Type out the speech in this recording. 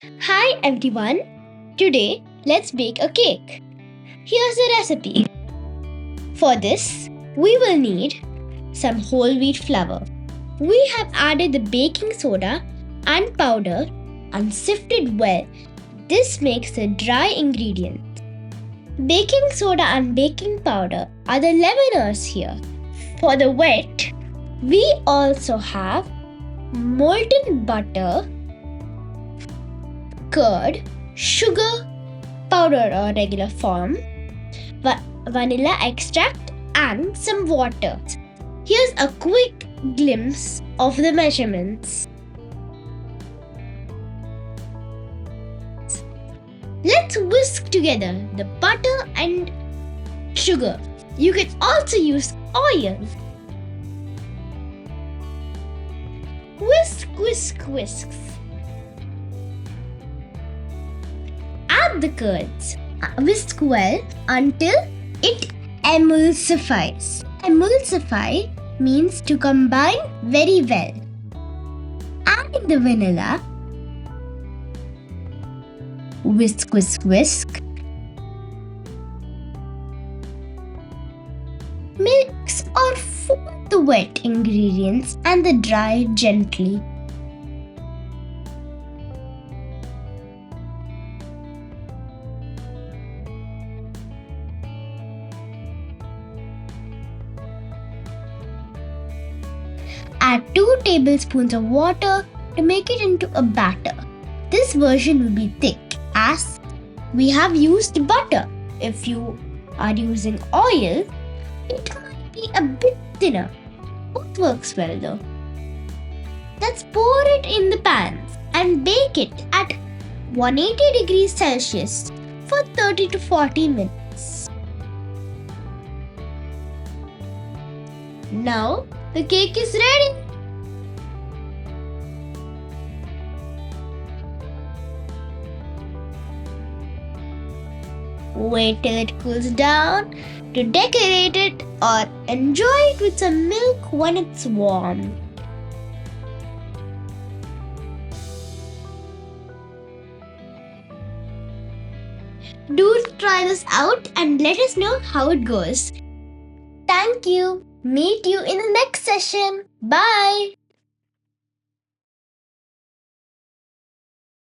Hi everyone! Today, let's bake a cake. Here's the recipe. For this, we will need some whole wheat flour. We have added the baking soda and powder and sifted well. This makes the dry ingredient. Baking soda and baking powder are the leaveners here. For the wet, we also have molten butter, curd, sugar, powder or regular form, vanilla extract, and some water. Here's a quick glimpse of the measurements. Let's whisk together the butter and sugar. You can also use oil. Whisk, whisk, whisk. Add the curds. Whisk well until it emulsifies. Emulsify means to combine very well. Add the vanilla. Whisk, whisk, whisk. Mix or fold the wet ingredients and the dry gently. Add 2 tablespoons of water to make it into a batter. This version will be thick as we have used butter. If you are using oil, it might be a bit thinner. Both works well though. Let's pour it in the pans and bake it at 180 degrees Celsius for 30 to 40 minutes. Now the cake is ready. Wait till it cools down to decorate it or enjoy it with some milk when it's warm. Do try this out and let us know how it goes. Thank you. Meet you in the next session. Bye.